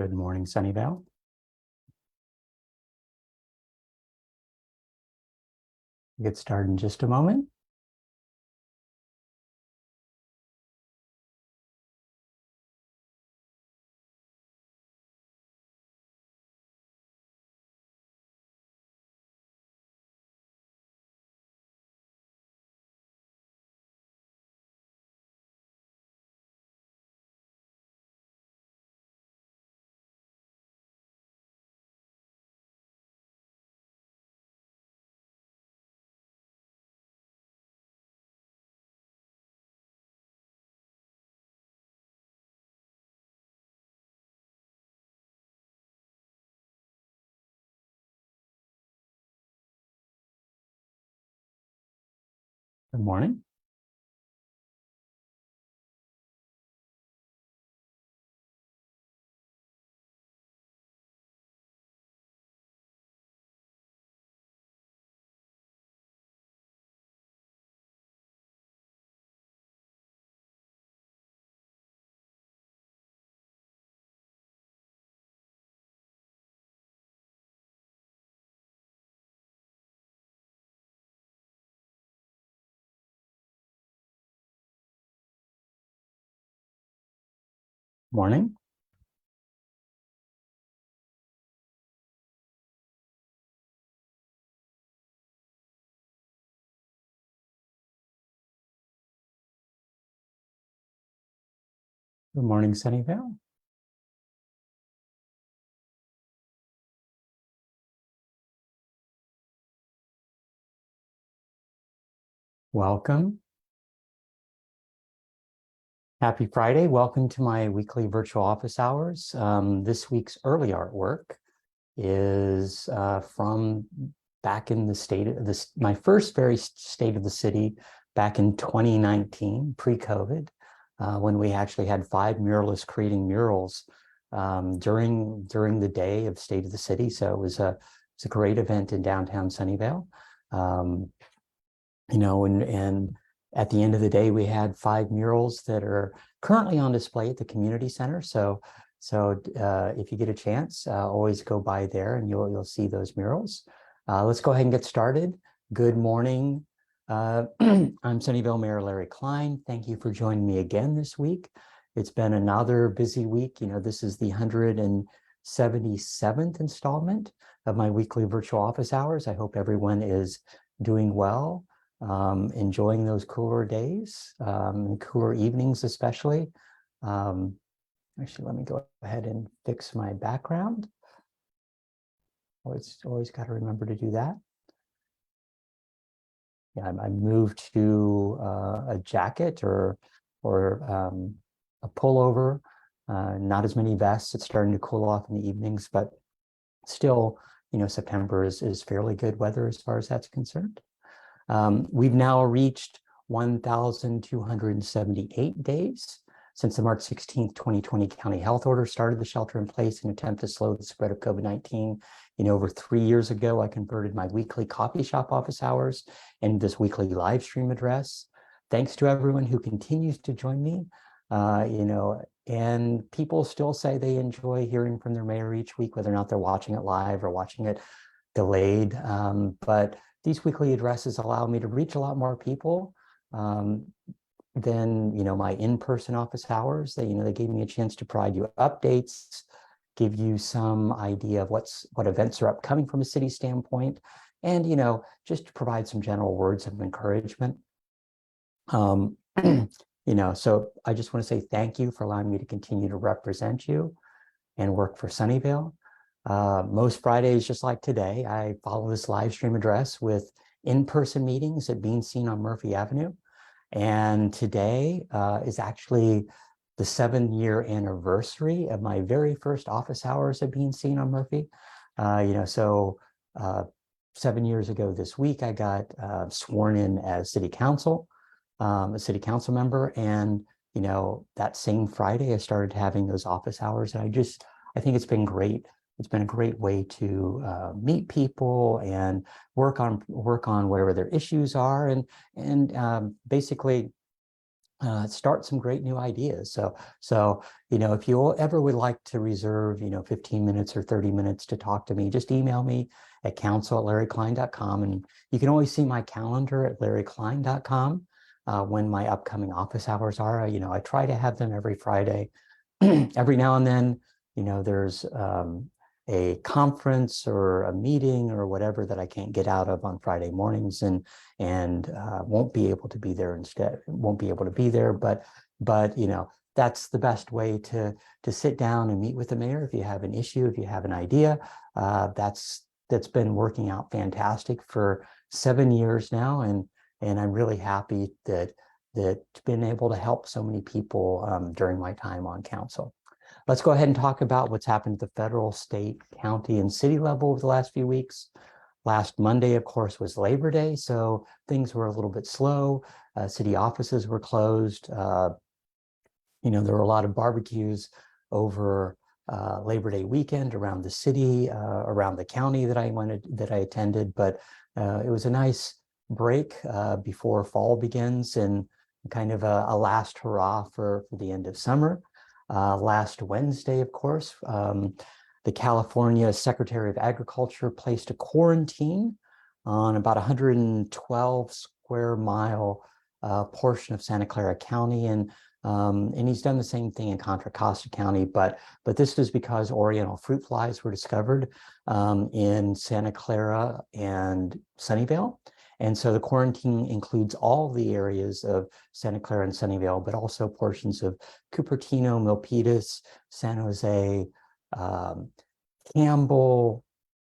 Good morning, Sunnyvale. Get started in just a moment. Good morning. Morning. Good morning, Sunnyvale. Welcome. Happy Friday. Welcome to my weekly virtual office hours. This week's early artwork is from back in the state of this, my first very state of the city back in 2019, pre-COVID, when we actually had 5 muralists creating murals during the day of State of the City. So it was a great event in downtown Sunnyvale. And at the end of the day, we had 5 murals that are currently on display at the community center. So if you get a chance, always go by there and you'll see those murals. Let's go ahead and get started. Good morning. I'm Sunnyvale Mayor Larry Klein. Thank you for joining me again this week. It's been another busy week. This is the 177th installment of my weekly virtual office hours. I hope everyone is doing well, enjoying those cooler days, and cooler evenings especially. Actually, let me go ahead and fix my background. Always got to remember to do that. Yeah, I moved to a jacket or a pullover. Not as many vests. It's starting to cool off in the evenings, but still, September is fairly good weather as far as that's concerned. We've now reached 1,278 days since the March 16th, 2020 county health order started the shelter in place in an attempt to slow the spread of COVID-19. Over 3 years ago, I converted my weekly coffee shop office hours into this weekly live stream address. Thanks to everyone who continues to join me, and people still say they enjoy hearing from their mayor each week, whether or not they're watching it live or watching it delayed. But these weekly addresses allow me to reach a lot more people than my in-person office hours. They gave me a chance to provide you updates, give you some idea of what events are upcoming from a city standpoint, and just to provide some general words of encouragement. So I just want to say thank you for allowing me to continue to represent you and work for Sunnyvale. Most Fridays, just like today, I follow this live stream address with in-person meetings at Being Seen on Murphy Avenue. And today is actually the 7-year anniversary of my very first office hours at Being Seen on Murphy. 7 years ago this week, I got sworn in as city council, a city council member. And, that same Friday, I started having those office hours. And I think it's been great. It's been a great way to meet people and work on whatever their issues are, and basically start some great new ideas. So, if you ever would like to reserve, 15 minutes or 30 minutes to talk to me, just email me at council@larryklein.com. And you can always see my calendar at larryklein.com when my upcoming office hours are. I try to have them every Friday. Every now and then, there's a conference or a meeting or whatever that I can't get out of on Friday mornings, and won't be able to be there instead. Won't be able to be there, but that's the best way to sit down and meet with the mayor if you have an issue, if you have an idea. That's been working out fantastic for 7 years now, and I'm really happy that been able to help so many people during my time on council. Let's go ahead and talk about what's happened at the federal, state, county, and city level over the last few weeks. Last Monday, of course, was Labor Day, so things were a little bit slow. City offices were closed. There were a lot of barbecues over Labor Day weekend around the city, around the county that I attended, but it was a nice break before fall begins, and kind of a last hurrah for the end of summer. Last Wednesday, of course, the California Secretary of Agriculture placed a quarantine on about 112 square mile portion of Santa Clara County, and he's done the same thing in Contra Costa County, but this was because Oriental fruit flies were discovered in Santa Clara and Sunnyvale. And so the quarantine includes all the areas of Santa Clara and Sunnyvale, but also portions of Cupertino, Milpitas, San Jose, Campbell,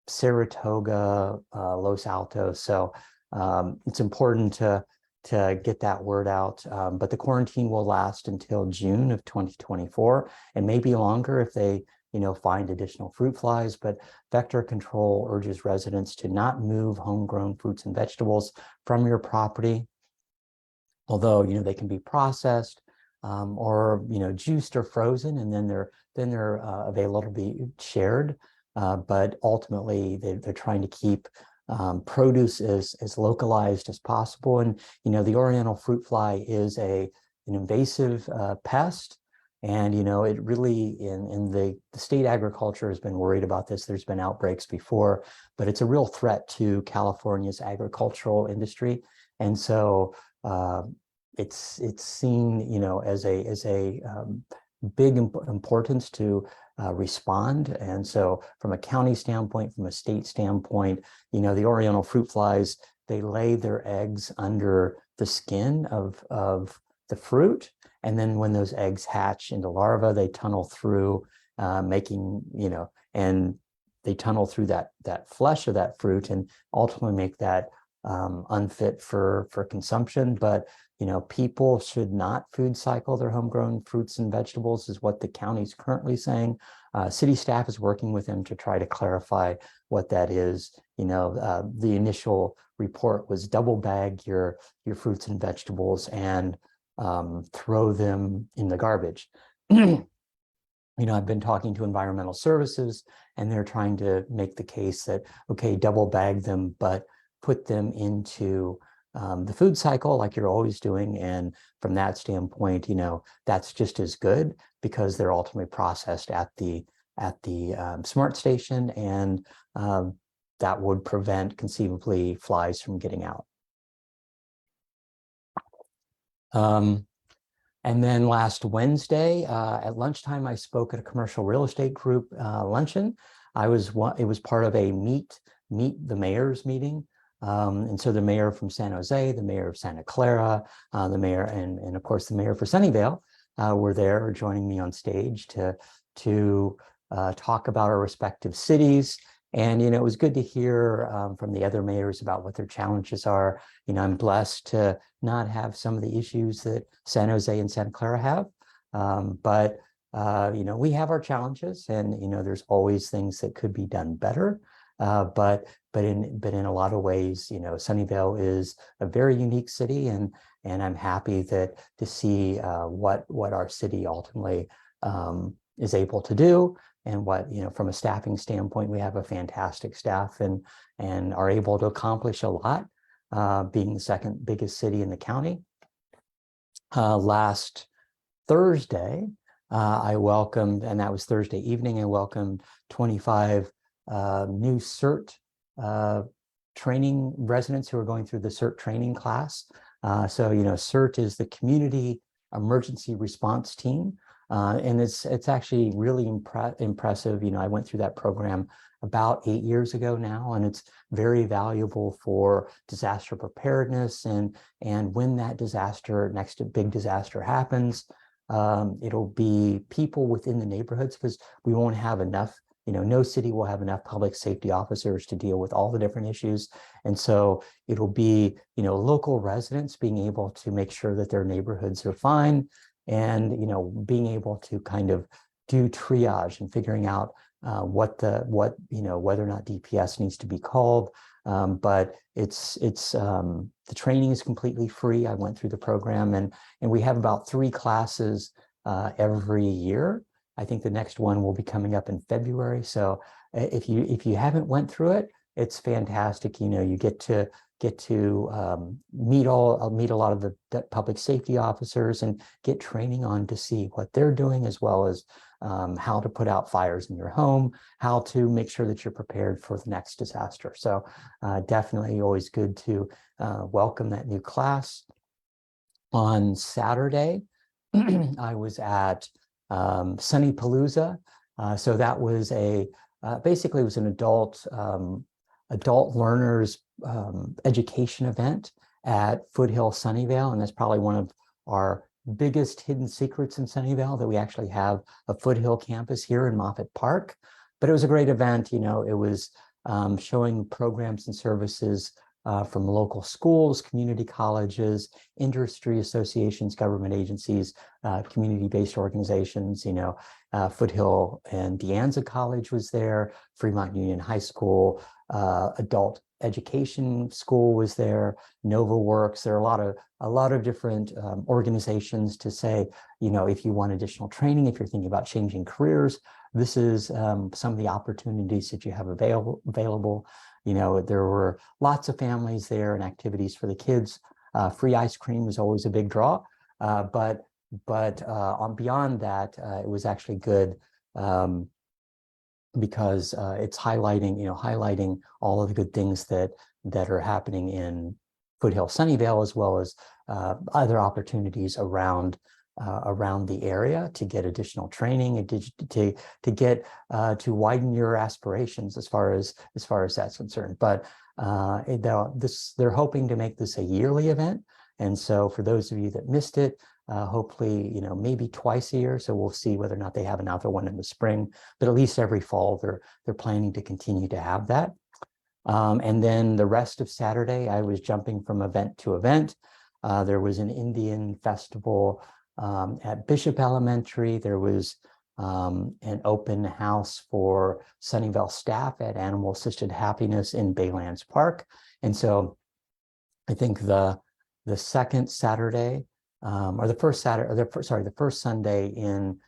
Saratoga, Los Altos. So it's important to get that word out. But the quarantine will last until June of 2024, and maybe longer if they find additional fruit flies. But vector control urges residents to not move homegrown fruits and vegetables from your property, although they can be processed or juiced or frozen, and then they're available to be shared. But ultimately, they're trying to keep produce as localized as possible. And the Oriental fruit fly is an invasive pest. And, it really, in the state agriculture has been worried about this. There's been outbreaks before, but it's a real threat to California's agricultural industry. And so it's seen, as a big importance to respond. And so from a county standpoint, from a state standpoint, the Oriental fruit flies, they lay their eggs under the skin of the fruit. And then when those eggs hatch into larvae, they tunnel through, and they tunnel through that flesh of that fruit and ultimately make that unfit for consumption. But people should not food cycle their homegrown fruits and vegetables, is what the county's currently saying. City staff is working with them to try to clarify what that is. The initial report was double bag your fruits and vegetables and throw them in the garbage. I've been talking to environmental services, and they're trying to make the case that, okay, double bag them, but put them into the food cycle like you're always doing. And from that standpoint, that's just as good, because they're ultimately processed at the smart station, and that would prevent conceivably flies from getting out. And then last Wednesday at lunchtime, I spoke at a commercial real estate group luncheon. It was part of a meet the mayors meeting. And so the mayor from San Jose, the mayor of Santa Clara, the mayor, and of course the mayor for Sunnyvale were there joining me on stage to talk about our respective cities. And, it was good to hear from the other mayors about what their challenges are. I'm blessed to not have some of the issues that San Jose and Santa Clara have. But we have our challenges, and, there's always things that could be done better. But in a lot of ways, Sunnyvale is a very unique city, and I'm happy to see what our city ultimately is able to do. And what, from a staffing standpoint, we have a fantastic staff and are able to accomplish a lot, being the second biggest city in the county. Last Thursday, I welcomed, and that was Thursday evening, I welcomed 25 new CERT training residents who are going through the CERT training class. So, CERT is the Community Emergency Response Team. And it's actually really impressive. I went through that program about 8 years ago now, and it's very valuable for disaster preparedness. And when that next big disaster happens, it'll be people within the neighborhoods, because we won't have enough, no city will have enough public safety officers to deal with all the different issues. And so it'll be, local residents being able to make sure that their neighborhoods are fine, and, being able to kind of do triage and figuring out whether or not DPS needs to be called. But the training is completely free. I went through the program, and we have about 3 classes every year. I think the next one will be coming up in February. So if you haven't went through it, it's fantastic. You get to meet a lot of the public safety officers and get training on to see what they're doing, as well as how to put out fires in your home, how to make sure that you're prepared for the next disaster. So definitely always good to welcome that new class. On Saturday, I was at Sunnypalooza. So that was basically it was an adult learners education event at Foothill Sunnyvale, and that's probably one of our biggest hidden secrets in Sunnyvale, that we actually have a Foothill campus here in Moffett Park. But it was a great event. It was showing programs and services from local schools, community colleges, industry associations, government agencies, community-based organizations. Foothill and De Anza College was there, Fremont Union High School, Adult Education School was there, Nova Works. There are a lot of different organizations to say, if you want additional training, if you're thinking about changing careers, this is some of the opportunities that you have available. There were lots of families there and activities for the kids. Free ice cream was always a big draw, but beyond that, it was actually good because it's highlighting all of the good things that are happening in Foothill Sunnyvale, as well as other opportunities around the area to get additional training and to widen your aspirations as far as that's concerned. But they're hoping to make this a yearly event, and so for those of you that missed it, hopefully maybe twice a year. So we'll see whether or not they have another one in the spring, but at least every fall they're planning to continue to have that. And then the rest of Saturday, I was jumping from event to event. There was an Indian festival at Bishop Elementary. There was an open house for Sunnyvale staff at Animal Assisted Happiness in Baylands Park. And so I think the second Saturday, or the first Saturday, the first Sunday in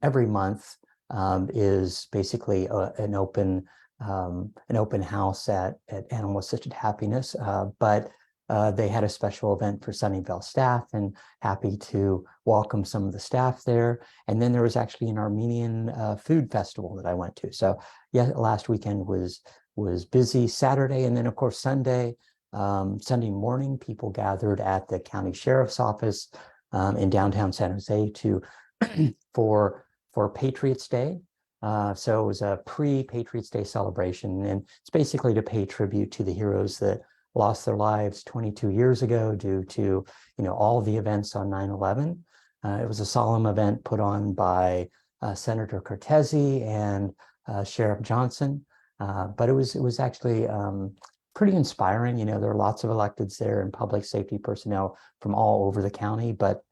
every month is basically an open house at Animal Assisted Happiness. But they had a special event for Sunnyvale staff, and happy to welcome some of the staff there. And then there was actually an Armenian food festival that I went to. So yeah, last weekend was busy. Saturday, and then of course Sunday morning, people gathered at the county sheriff's office in downtown San Jose for Patriots Day. So it was a pre-Patriots Day celebration, and it's basically to pay tribute to the heroes that lost their lives 22 years ago due to all the events on 9/11. It was a solemn event put on by Senator Cortese and Sheriff Johnson, but it was actually pretty inspiring. There are lots of electeds there and public safety personnel from all over the county, but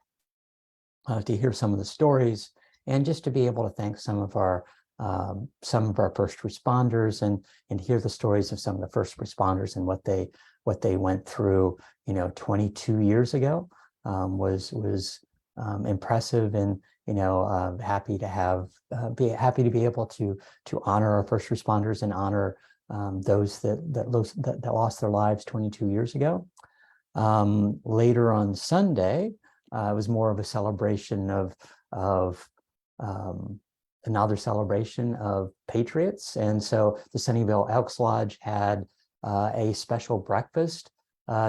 to hear some of the stories and just to be able to thank some of our first responders and hear the stories of some of the first responders and what they went through 22 years ago was impressive, and happy to be able to honor our first responders and honor those that lost their lives 22 years ago. Later on Sunday, It was more of a celebration of um, another celebration of patriots. And so the Sunnyvale Elks Lodge had a special breakfast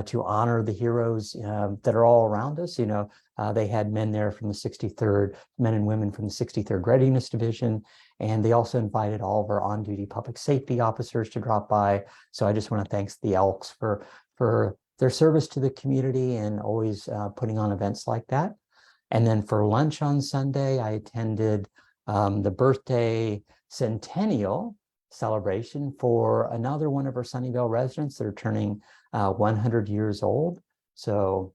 to honor the heroes that are all around us. They had men there from the 63rd, men and women from the 63rd Readiness Division, and they also invited all of our on-duty public safety officers to drop by. So I just want to thank the Elks for their service to the community and always putting on events like that. And then for lunch on Sunday, I attended the birthday centennial celebration for another one of our Sunnyvale residents that are turning 100 years old. So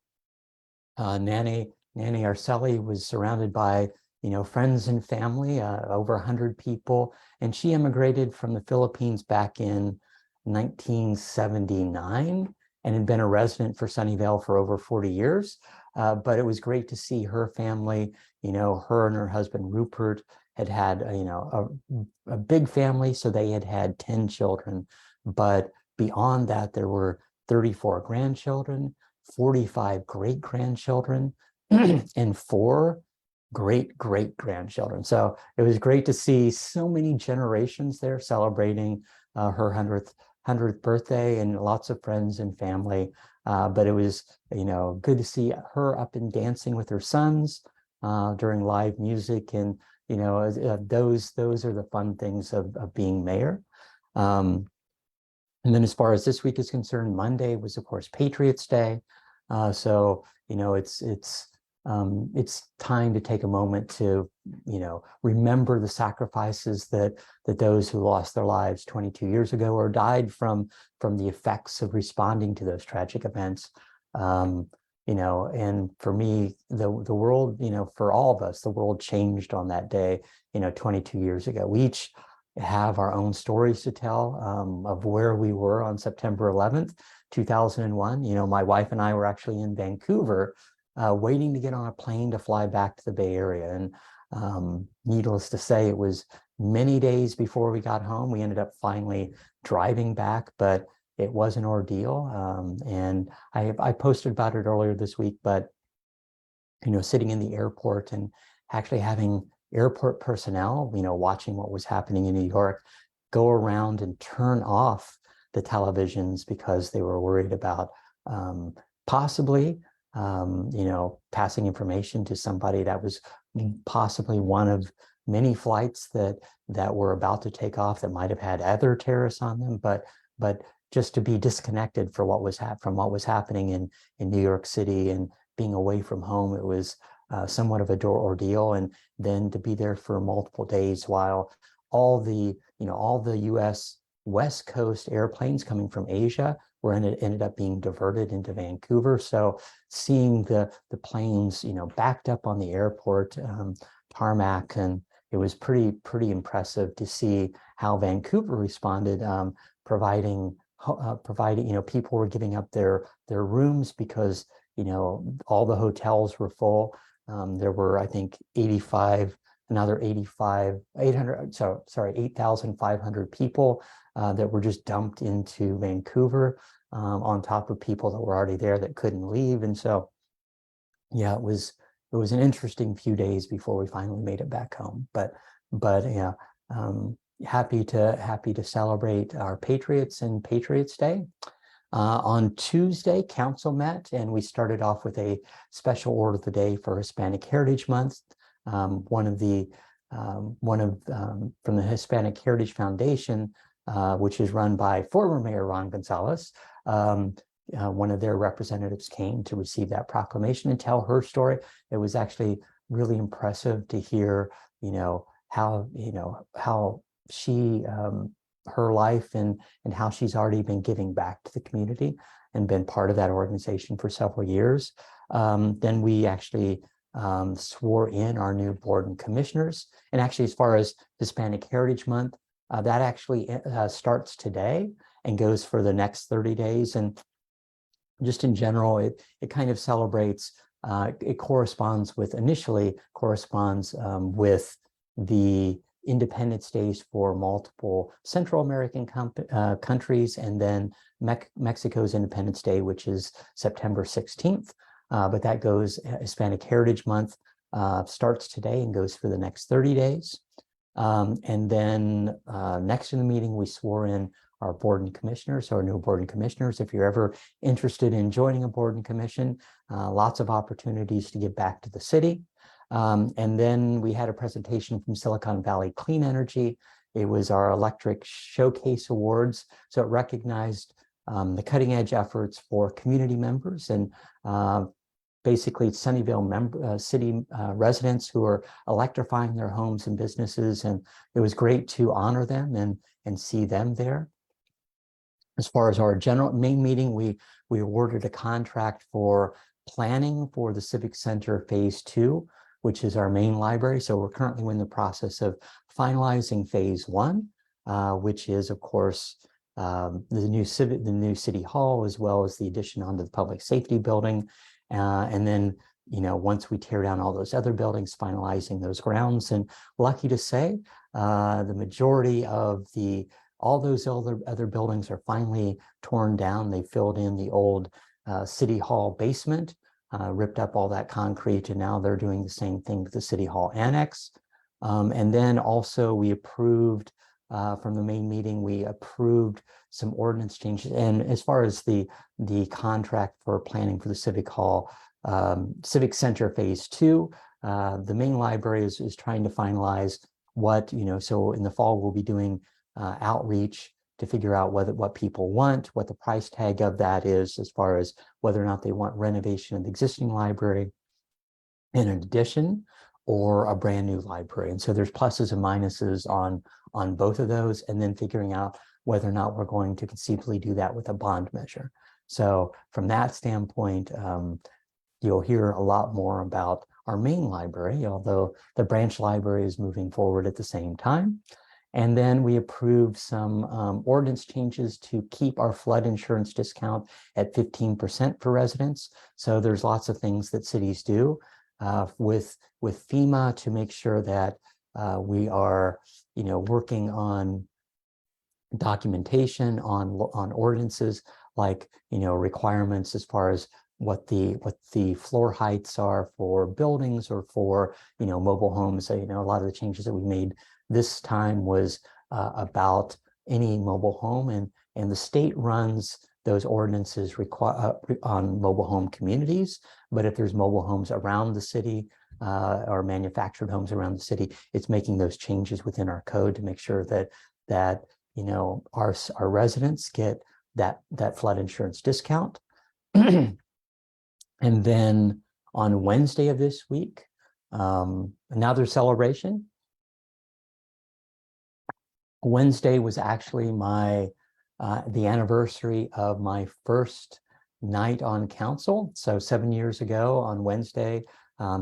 Nanny Arcelli was surrounded by, friends and family, over 100 people, and she immigrated from the Philippines back in 1979 and had been a resident for Sunnyvale for over 40 years. But it was great to see her family, her and her husband Rupert had a big family, so they had 10 children. But beyond that, there were 34 grandchildren, 45 great-grandchildren, and 4 great-great-grandchildren. So it was great to see so many generations there celebrating her 100th birthday, and lots of friends and family. But it was, good to see her up and dancing with her sons during live music. And, those are the fun things of being mayor. And then as far as this week is concerned, Monday was, of course, Patriots Day. So, it's time to take a moment to, remember the sacrifices that those who lost their lives 22 years ago or died from the effects of responding to those tragic events. And for me, the world, for all of us, the world changed on that day, 22 years ago. We each have our own stories to tell of where we were on September 11th, 2001. My wife and I were actually in Vancouver, waiting to get on a plane to fly back to the Bay Area. And needless to say, it was many days before we got home. We ended up finally driving back, but it was an ordeal. And I posted about it earlier this week, but, sitting in the airport and actually having airport personnel, watching what was happening in New York, go around and turn off the televisions because they were worried about possibly, passing information to somebody that was possibly one of many flights that were about to take off that might have had other terrorists on them, but just to be disconnected from what was happening in New York City and being away from home, it was somewhat of a ordeal. And then to be there for multiple days while all the U.S. West Coast airplanes coming from Asia ended up being diverted into Vancouver. So seeing the planes, backed up on the airport tarmac, and it was pretty impressive to see how Vancouver responded, providing, people were giving up their rooms because, all the hotels were full. There were, I think, 8,500 people that were just dumped into Vancouver, on top of people that were already there that couldn't leave. And so, yeah, it was an interesting few days before we finally made it back home. But yeah, happy to celebrate our Patriots and Patriots Day. On Tuesday, council met, and we started off with a special order of the day for Hispanic Heritage Month. From the Hispanic Heritage Foundation, which is run by former Mayor Ron Gonzalez. One of their representatives came to receive that proclamation and tell her story. It was actually really impressive to hear, how she, her life and how she's already been giving back to the community and been part of that organization for several years. Then we actually swore in our new board and commissioners. And actually, as far as Hispanic Heritage Month, that actually starts today and goes for the next 30 days. And just in general, it kind of celebrates, it corresponds with the Independence Days for multiple Central American countries, and then Mexico's Independence Day, which is September 16th. but that goes, Hispanic Heritage Month starts today and goes for the next 30 days. And then next in the meeting, we swore in our board and commissioners, our new board and commissioners. If you're ever interested in joining a board and commission, lots of opportunities to give back to the city. And then we had a presentation from Silicon Valley Clean Energy. It was our Electric Showcase Awards. So it recognized the cutting edge efforts for community members and basically Sunnyvale city residents who are electrifying their homes and businesses. And it was great to honor them and see them there. As far as our main meeting, we awarded a contract for planning for the Civic Center Phase 2, which is our main library. So we're currently in the process of finalizing Phase 1, which is, of course, the new City Hall, as well as the addition onto the Public Safety Building. And then, once we tear down all those other buildings, finalizing those grounds. And lucky to say, the majority of all those other buildings are finally torn down. They filled in the old City Hall basement, ripped up all that concrete, and now they're doing the same thing with the City Hall Annex. And then also we approved, from the main meeting, we approved some ordinance changes. And as far as the contract for planning for the Civic Hall, Civic Center Phase 2, the main library is trying to finalize what, so in the fall we'll be doing outreach to figure out what people want, what the price tag of that is, as far as whether or not they want renovation of the existing library in addition, or a brand new library. And so there's pluses and minuses on both of those, and then figuring out whether or not we're going to conceivably do that with a bond measure. So from that standpoint, you'll hear a lot more about our main library, although the branch library is moving forward at the same time. And then we approved some ordinance changes to keep our flood insurance discount at 15% for residents. So there's lots of things that cities do with FEMA to make sure that we are, working on documentation on ordinances, like, requirements as far as what the floor heights are for buildings or for, mobile homes. So, a lot of the changes that we made this time was about any mobile home, and the state runs those ordinances on mobile home communities. But if there's mobile homes around the city or manufactured homes around the city, it's making those changes within our code to make sure that our residents get that flood insurance discount. And then on Wednesday of this week, another celebration. Wednesday was actually the anniversary of my first night on council. So 7 years ago on Wednesday,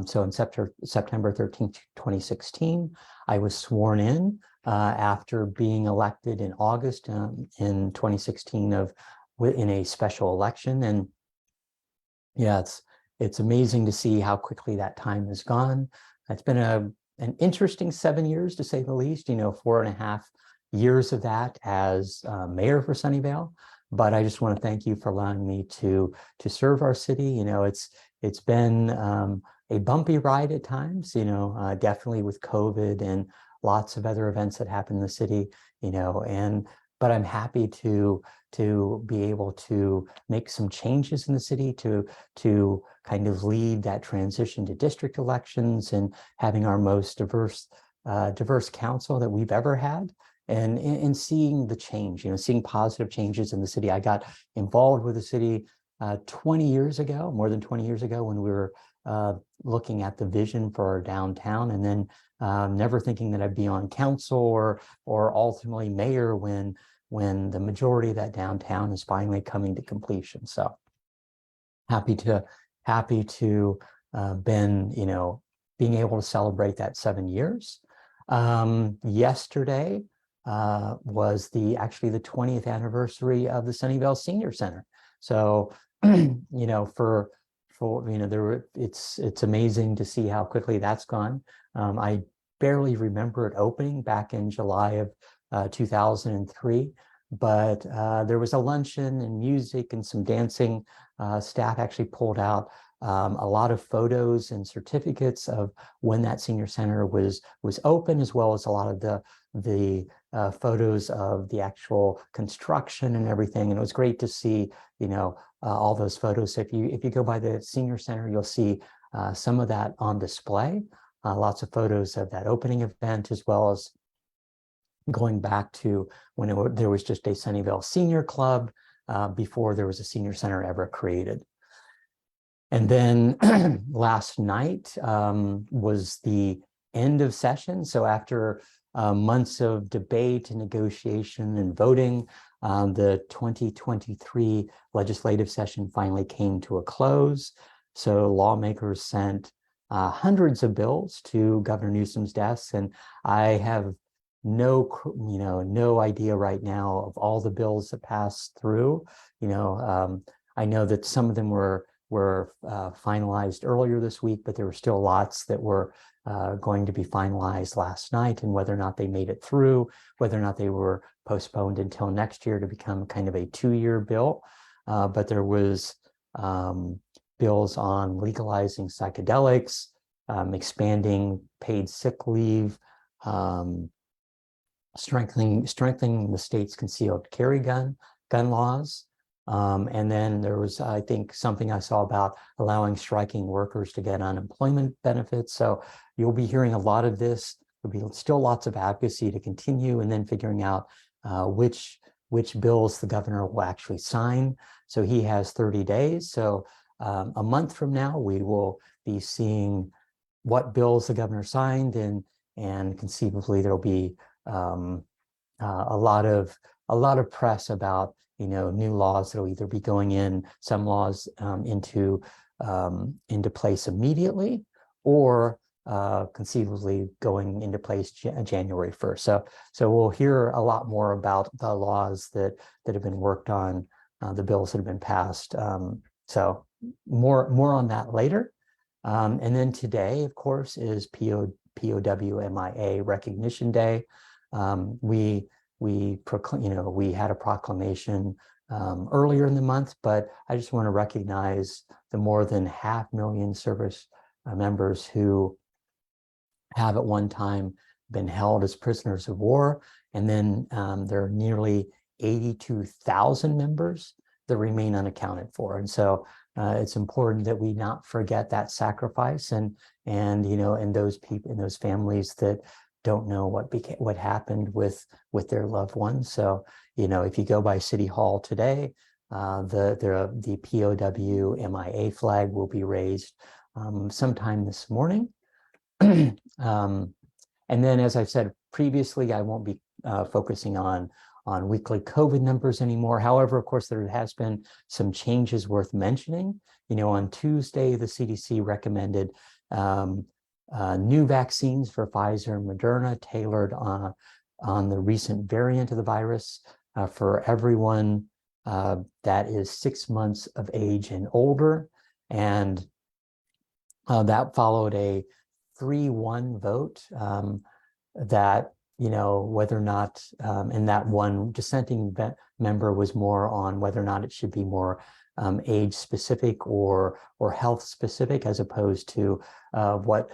so in September 13th, 2016, I was sworn in after being elected in August in 2016 in a special election. And yeah, it's amazing to see how quickly that time has gone. It's been an interesting 7 years, to say the least. 4.5 years of that as mayor for Sunnyvale. But I just want to thank you for allowing me to serve our city. It's been a bumpy ride at times, definitely with COVID and lots of other events that happen in the city, but I'm happy to be able to make some changes in the city to kind of lead that transition to district elections and having our most diverse council that we've ever had. And seeing the change, seeing positive changes in the city. I got involved with the city 20 years ago, more than 20 years ago, when we were looking at the vision for our downtown, and then never thinking that I'd be on council or ultimately mayor when the majority of that downtown is finally coming to completion. So happy to being able to celebrate that 7 years. Yesterday was actually the 20th anniversary of the Sunnyvale Senior Center. So, it's amazing to see how quickly that's gone. I barely remember it opening back in July of 2003, but there was a luncheon and music and some dancing. Staff actually pulled out a lot of photos and certificates of when that senior center was open, as well as a lot of the photos of the actual construction and everything. And it was great to see, all those photos. So if you go by the senior center, you'll see some of that on display. Lots of photos of that opening event, as well as going back to when there was just a Sunnyvale Senior Club before there was a senior center ever created. And then last night was the end of session. So after months of debate and negotiation and voting, the 2023 legislative session finally came to a close. So lawmakers sent hundreds of bills to Governor Newsom's desk, and I have no idea right now of all the bills that passed through. I know that some of them were finalized earlier this week, but there were still lots that were going to be finalized last night, and whether or not they made it through, whether or not they were postponed until next year to become kind of a 2-year bill. But there was bills on legalizing psychedelics, expanding paid sick leave, strengthening the state's concealed carry gun laws. And then there was, I think, something I saw about allowing striking workers to get unemployment benefits. So you'll be hearing a lot of this. There'll be still lots of advocacy to continue, and then figuring out which bills the governor will actually sign. So he has 30 days. So a month from now, we will be seeing what bills the governor signed, and conceivably there'll be a lot of press about new laws that will either be going in, some laws into place immediately, or conceivably going into place January 1st. So we'll hear a lot more about the laws that have been worked on, the bills that have been passed. So more on that later. And then today, of course, is POWMIA Recognition Day. We had a proclamation earlier in the month, but I just want to recognize the more than 500,000 service members who have at one time been held as prisoners of war. And then there are nearly 82,000 members that remain unaccounted for. And so it's important that we not forget that sacrifice, and those people, and those families that don't know what happened with their loved ones. So if you go by City Hall today, the POWMIA flag will be raised sometime this morning. And then, as I've said previously, I won't be focusing on weekly COVID numbers anymore. However, of course, there has been some changes worth mentioning. On Tuesday, the CDC recommended new vaccines for Pfizer and Moderna, tailored on the recent variant of the virus for everyone that is 6 months of age and older. And that followed a 3-1 vote that, whether or not, and that one dissenting member was more on whether or not it should be more age specific or health specific, as opposed to what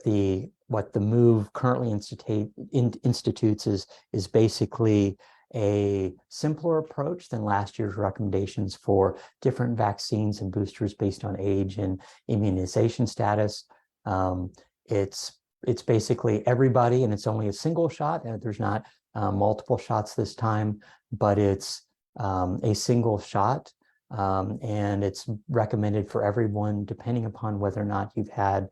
the move currently institutes is basically a simpler approach than last year's recommendations for different vaccines and boosters based on age and immunization status. It's basically everybody, and it's only a single shot, and there's not multiple shots this time, but it's a single shot, and it's recommended for everyone, depending upon whether or not you've had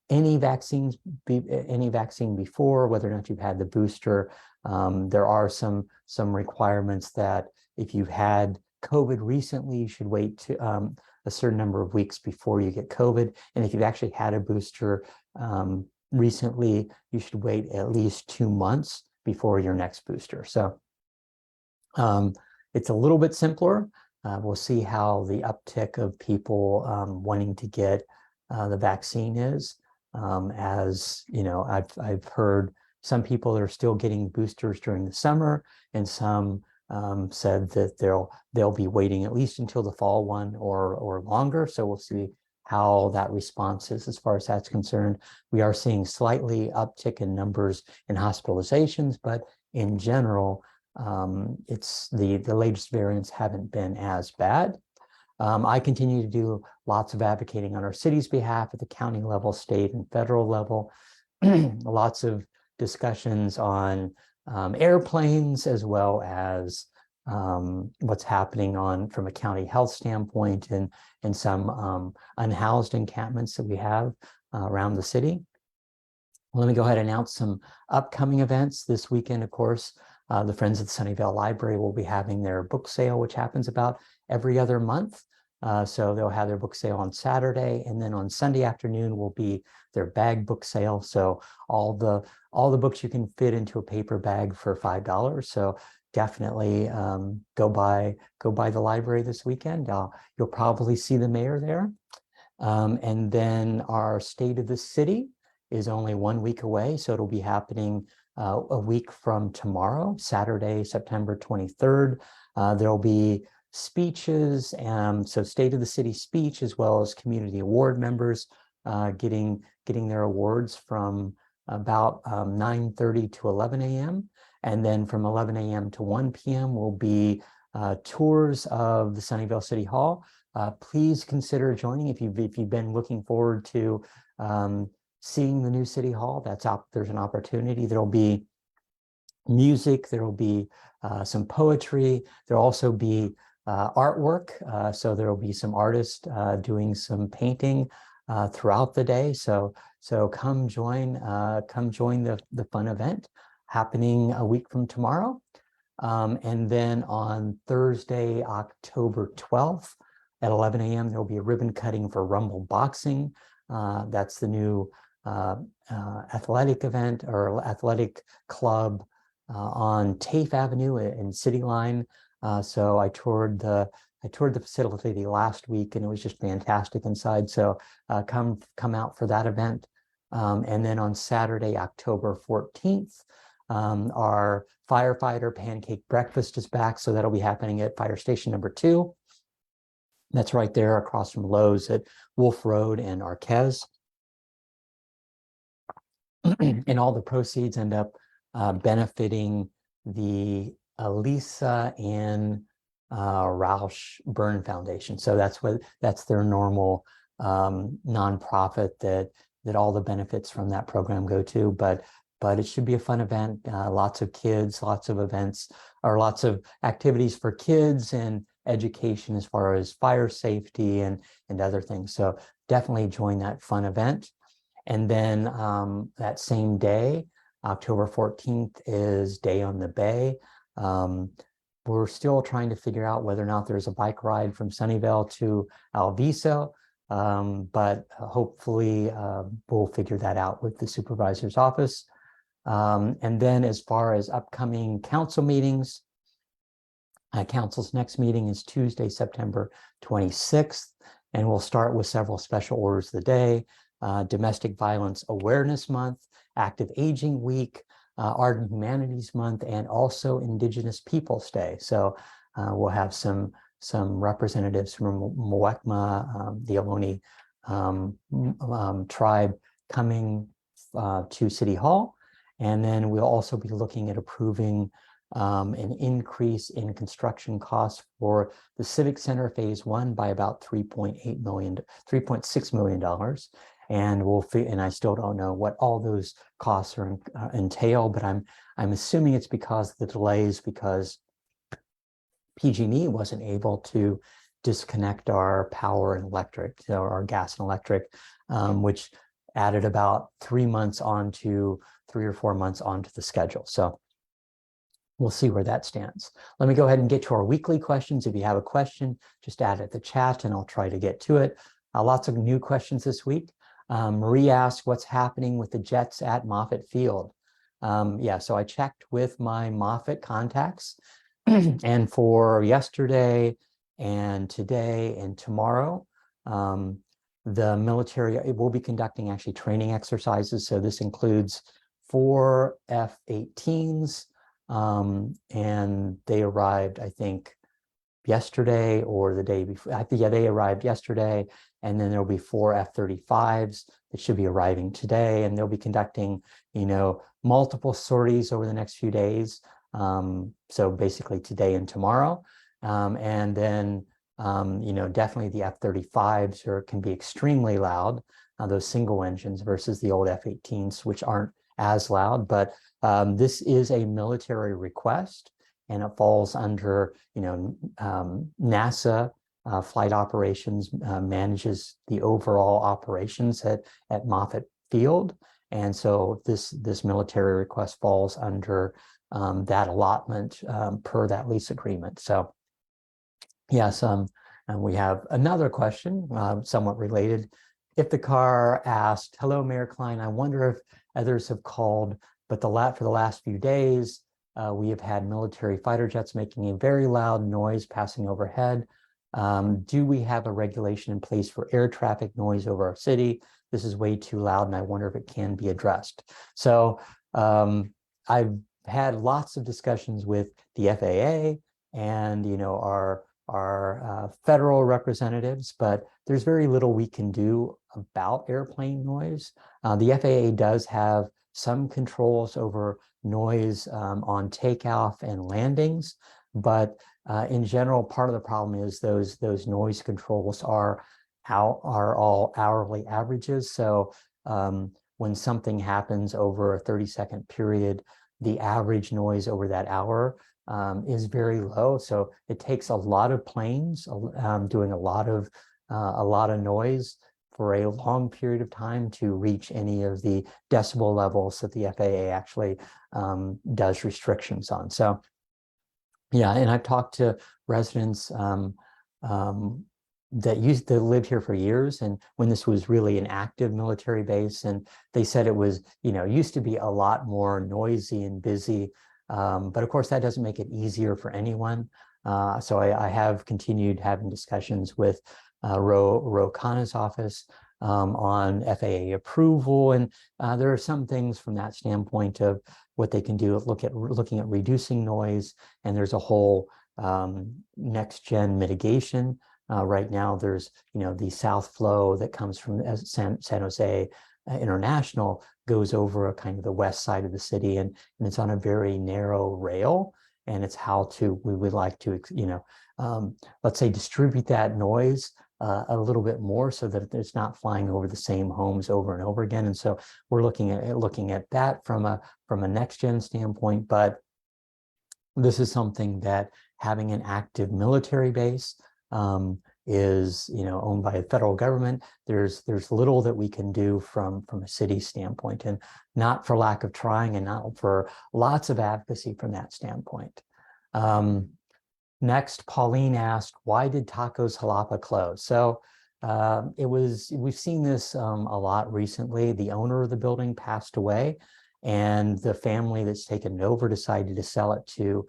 any vaccine before, whether or not you've had the booster. There are some requirements that if you've had COVID recently, you should wait to a certain number of weeks before you get COVID. And if you've actually had a booster recently, you should wait at least 2 months before your next booster. So it's a little bit simpler. We'll see how the uptick of people wanting to get the vaccine is. As I've heard some people that are still getting boosters during the summer, and some said that they'll be waiting at least until the fall one or longer. So we'll see how that response is as far as that's concerned. We are seeing slightly uptick in numbers in hospitalizations, but in general, it's the latest variants haven't been as bad. I continue to do lots of advocating on our city's behalf at the county level, state and federal level. Lots of discussions on airplanes, as well as what's happening from a county health standpoint and some unhoused encampments that we have around the city. Let me go ahead and announce some upcoming events this weekend. Of course, the Friends of the Sunnyvale Library will be having their book sale, which happens about every other month. So they'll have their book sale on Saturday, and then on Sunday afternoon will be their bag book sale. So all the books you can fit into a paper bag for $5. So definitely go by the library this weekend. You'll probably see the mayor there. And then our State of the City is only 1 week away, so it'll be happening a week from tomorrow, Saturday, September 23rd. There'll be speeches, so State of the City speech, as well as community award members getting their awards from about 9:30 to 11 a.m. And then from 11 a.m. to 1 p.m. will be tours of the Sunnyvale City Hall. Please consider joining if you've been looking forward to seeing the new City Hall. There's an opportunity. There'll be music. There will be some poetry. There'll also be artwork. So there will be some artists doing some painting throughout the day. So come join the fun event happening a week from tomorrow. And then on Thursday, October 12th at 11 a.m., there'll be a ribbon cutting for Rumble Boxing. That's the new athletic event or athletic club on Tafe Avenue in City Line. So I toured the facility last week, and it was just fantastic inside. So come out for that event. And then on Saturday, October 14th, our firefighter pancake breakfast is back. So that'll be happening at Fire Station number 2. That's right there across from Lowe's at Wolf Road and Arquez. And all the proceeds end up benefiting the Lisa and Roush Burn Foundation. So that's their normal nonprofit that all the benefits from that program go to. But it should be a fun event. Lots of kids, lots of events, or lots of activities for kids and education as far as fire safety and other things. So definitely join that fun event. And then that same day, October 14th, is Day on the Bay. We're still trying to figure out whether or not there's a bike ride from Sunnyvale to Alviso, but hopefully we'll figure that out with the supervisor's office. And then as far as upcoming council meetings, council's next meeting is Tuesday, September 26th, and we'll start with several special orders of the day. Domestic Violence Awareness Month, Active Aging Week, Art and Humanities Month, and also Indigenous Peoples Day. So we'll have some representatives from Muwekma, the Ohlone tribe, coming to City Hall. And then we'll also be looking at approving an increase in construction costs for the Civic Center Phase 1 by about $3.6 million. And I still don't know what all those costs entail, but I'm assuming it's because of the delays, because PG&E wasn't able to disconnect our power and electric, so our gas and electric, which added about 3 or 4 months onto the schedule. So we'll see where that stands. Let me go ahead and get to our weekly questions. If you have a question, just add it in the chat and I'll try to get to it. Lots of new questions this week. Marie asked, what's happening with the Jets at Moffett Field? Yeah, so I checked with my Moffett contacts, and for yesterday and today and tomorrow, the military will be conducting actually training exercises. So this includes 4 F-18s, and they arrived, I think, yesterday or the day before. I think, yeah, they arrived yesterday, and then there'll be 4 F-35s that should be arriving today, and they'll be conducting, multiple sorties over the next few days. So basically today and tomorrow. And then, definitely the F-35s can be extremely loud, those single engines versus the old F-18s, which aren't as loud. But this is a military request, and it falls under, NASA flight operations manages the overall operations at Moffett Field. And so this military request falls under that allotment per that lease agreement. So yes, and we have another question, somewhat related. If the car asked, "Hello, Mayor Klein, I wonder if others have called, but for the last few days, we have had military fighter jets making a very loud noise passing overhead. Do we have a regulation in place for air traffic noise over our city? This is way too loud, and I wonder if it can be addressed." So I've had lots of discussions with the FAA and our federal representatives, but there's very little we can do about airplane noise. The FAA does have some controls over noise on takeoff and landings, but in general, part of the problem is those noise controls are all hourly averages. So when something happens over a 30-second period, the average noise over that hour is very low. So it takes a lot of planes doing a lot of noise for a long period of time to reach any of the decibel levels that the FAA actually does restrictions on. So yeah, and I've talked to residents that lived here for years, and when this was really an active military base, and they said it was, used to be a lot more noisy and busy. But of course, that doesn't make it easier for anyone. So I have continued having discussions with Ro Khanna's office on FAA approval, and there are some things from that standpoint of what they can do, looking at reducing noise, and there's a whole next gen mitigation. Right now, there's the south flow that comes from San Jose International goes over a kind of the west side of the city, and it's on a very narrow rail, and it's we would like to let's say distribute that noise a little bit more so that it's not flying over the same homes over and over again. And so we're looking at that from a next gen standpoint. But this is something that having an active military base is owned by the federal government. There's little that we can do from a city standpoint, and not for lack of trying, and not for lots of advocacy from that standpoint. Next, Pauline asked, why did Tacos Jalapa close? So we've seen this a lot recently. The owner of the building passed away, and the family that's taken it over decided to sell it to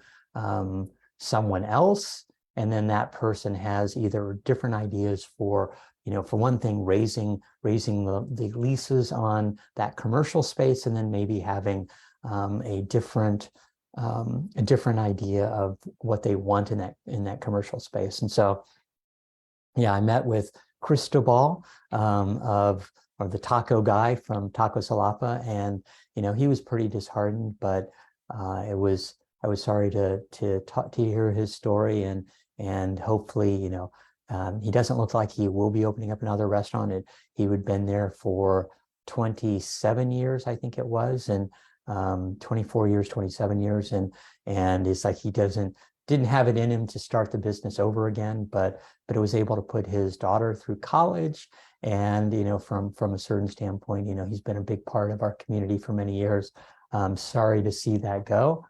someone else. And then that person has either different ideas for one thing, raising the leases on that commercial space, and then maybe having a different idea of what they want in that commercial space. And so, yeah, I met with Cristobal of the taco guy from Tacos Jalapa, and he was pretty disheartened, but I was sorry to hear his story, and hopefully, he doesn't look like he will be opening up another restaurant. He had been there for 27 years, I think it was, and 24 years, 27 years, and it's like he didn't have it in him to start the business over again, but it was able to put his daughter through college, and from a certain standpoint, he's been a big part of our community for many years. Sorry to see that go.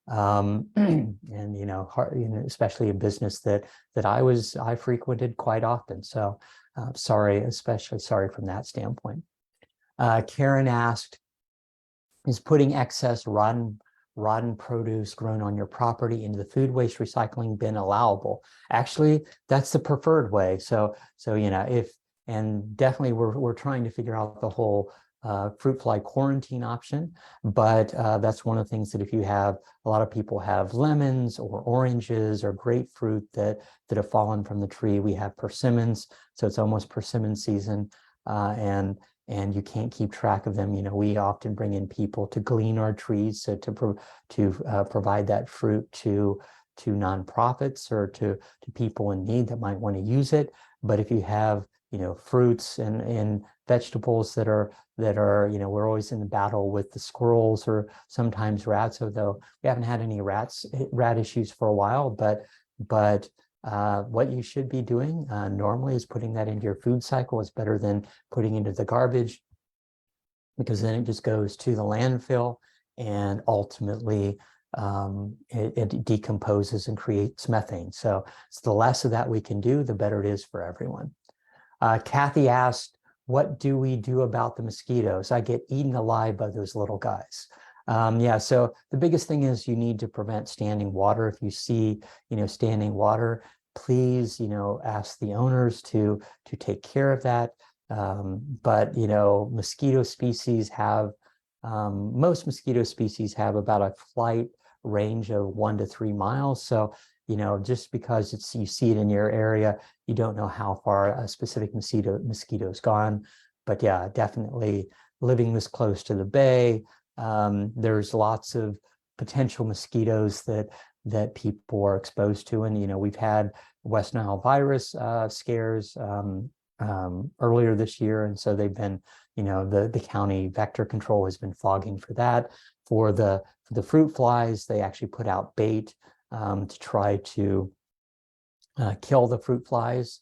And especially a business that I frequented quite often. So especially sorry from that standpoint. Karen asked, is putting excess rotten produce grown on your property into the food waste recycling bin allowable? Actually, that's the preferred way. So and definitely we're trying to figure out the whole fruit fly quarantine option, but that's one of the things that if you have, a lot of people have lemons or oranges or grapefruit that have fallen from the tree. We have persimmons, so it's almost persimmon season, and you can't keep track of them. You know, we often bring in people to glean our trees, so to provide that fruit to nonprofits or to people in need that might want to use it. But if you have, you know, fruits and vegetables that are, you know, we're always in the battle with the squirrels or sometimes rats, although we haven't had any rat issues for a while, but what you should be doing normally is putting that into your food cycle. Is better than putting into the garbage, because then it just goes to the landfill and ultimately it decomposes and creates methane. So the less of that we can do, the better it is for everyone. Kathy asked, what do we do about the mosquitoes? I get eaten alive by those little guys. Yeah, so the biggest thing is you need to prevent standing water. If you see, you know, standing water, please, you know, ask the owners to take care of that. But, you know, mosquito species have, most mosquito species have about a flight range of 1 to 3 miles. So, you know, just because you see it in your area, you don't know how far a specific mosquito's gone. But yeah, definitely living this close to the bay, there's lots of potential mosquitoes that people are exposed to. And, you know, we've had West Nile virus scares earlier this year. And so they've been, you know, the county vector control has been fogging for that. For the fruit flies, they actually put out bait to try to kill the fruit flies,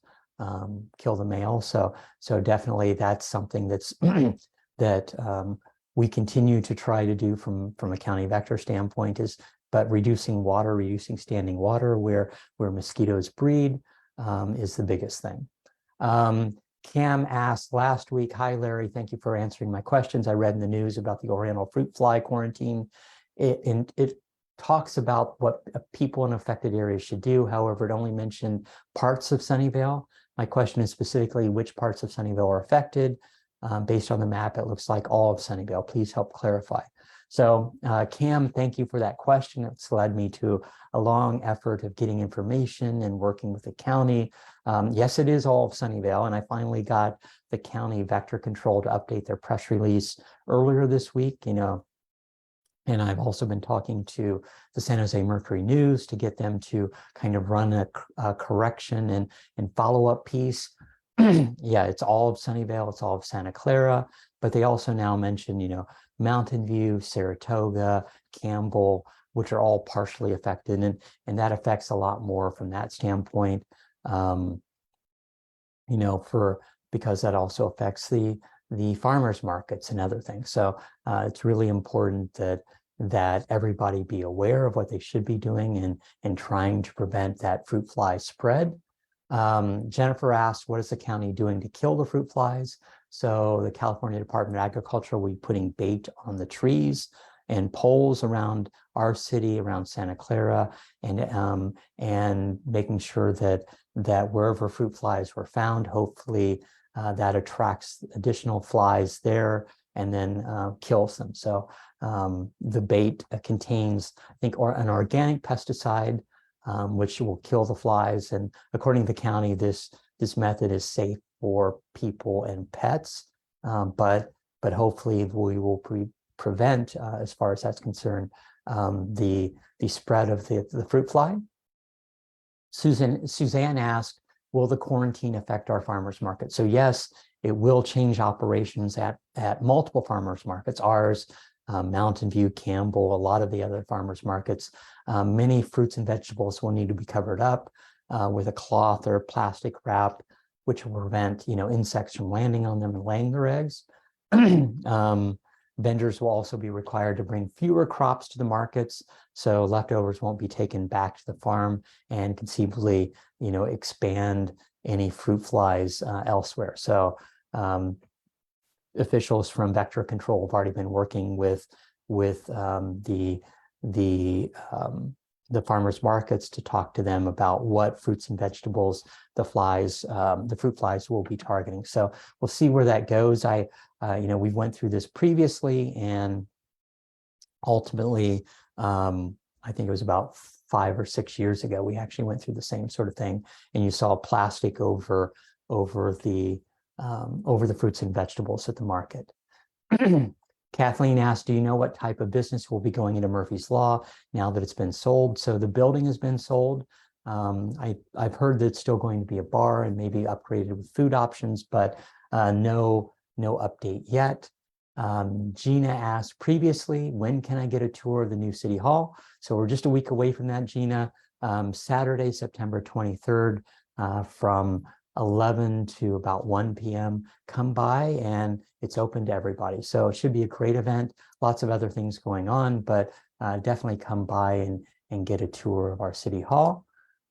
kill the male. So definitely that's something that's that we continue to try to do from a county vector standpoint, but reducing standing water where mosquitoes breed is the biggest thing. Cam asked last week, hi Larry, thank you for answering my questions. I read in the news about the Oriental fruit fly quarantine. It talks about what people in affected areas should do. However, it only mentioned parts of Sunnyvale. My question is specifically which parts of Sunnyvale are affected. Based on the map, it looks like all of Sunnyvale. Please help clarify. So Cam, thank you for that question. It's led me to a long effort of getting information and working with the county. Yes, it is all of Sunnyvale, and I finally got the county vector control to update their press release earlier this week, you know, and I've also been talking to the San Jose Mercury News to get them to kind of run a correction and follow-up piece. Yeah, it's all of Sunnyvale, it's all of Santa Clara, but they also now mention, you know, Mountain View, Saratoga, Campbell, which are all partially affected, and that affects a lot more from that standpoint, you know, because that also affects the farmers markets and other things. So it's really important that everybody be aware of what they should be doing and trying to prevent that fruit fly spread. Jennifer asked, what is the county doing to kill the fruit flies? So the California Department of Agriculture will be putting bait on the trees and poles around our city, around Santa Clara, and making sure that wherever fruit flies were found, hopefully that attracts additional flies there and then kills them. So the bait contains, I think, an organic pesticide, which will kill the flies. And according to the county, this method is safe for people and pets, but hopefully we will prevent, as far as that's concerned, the spread of the fruit fly. Suzanne asked, will the quarantine affect our farmers market? So yes, it will change operations at multiple farmers markets, ours, Mountain View, Campbell, a lot of the other farmers markets. Many fruits and vegetables will need to be covered up with a cloth or plastic wrap, which will prevent, you know, insects from landing on them and laying their eggs. Vendors will also be required to bring fewer crops to the markets, so leftovers won't be taken back to the farm and conceivably, you know, expand any fruit flies elsewhere. So officials from vector control have already been working with the the farmers markets to talk to them about what fruits and vegetables the fruit flies will be targeting. So we'll see where that goes. We went through this previously, and ultimately, I think it was about 5 or 6 years ago, we actually went through the same sort of thing, and you saw plastic over the fruits and vegetables at the market. Kathleen asked, do you know what type of business will be going into Murphy's Law now that it's been sold? So the building has been sold. I've heard that it's still going to be a bar and maybe upgraded with food options, but no update yet. Gina asked previously, when can I get a tour of the new City Hall? So we're just a week away from that, Gina. Saturday, September 23rd, from 11 to about 1 p.m. Come by, and it's open to everybody. So it should be a great event. Lots of other things going on, but definitely come by and get a tour of our City Hall.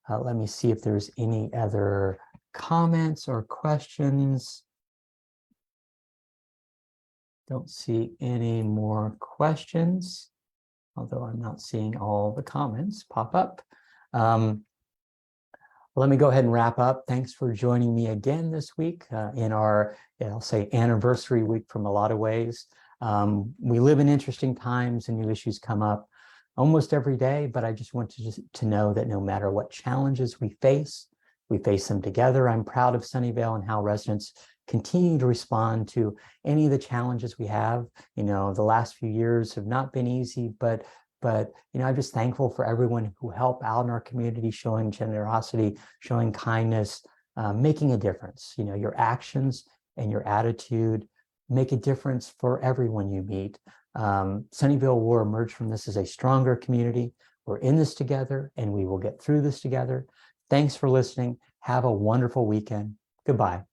Let me see if there's any other comments or questions. Don't see any more questions, although I'm not seeing all the comments pop up. Let me go ahead and wrap up. Thanks for joining me again this week in our, I'll say, anniversary week from a lot of ways. We live in interesting times and new issues come up almost every day, but I just want to know that no matter what challenges we face them together. I'm proud of Sunnyvale and how residents continue to respond to any of the challenges we have. The last few years have not been easy, but I'm just thankful for everyone who helped out in our community, showing generosity, showing kindness, making a difference. Your actions and your attitude make a difference for everyone you meet. Sunnyvale will emerge from this as a stronger community. We're in this together, and we will get through this together. Thanks for listening. Have a wonderful weekend. Goodbye.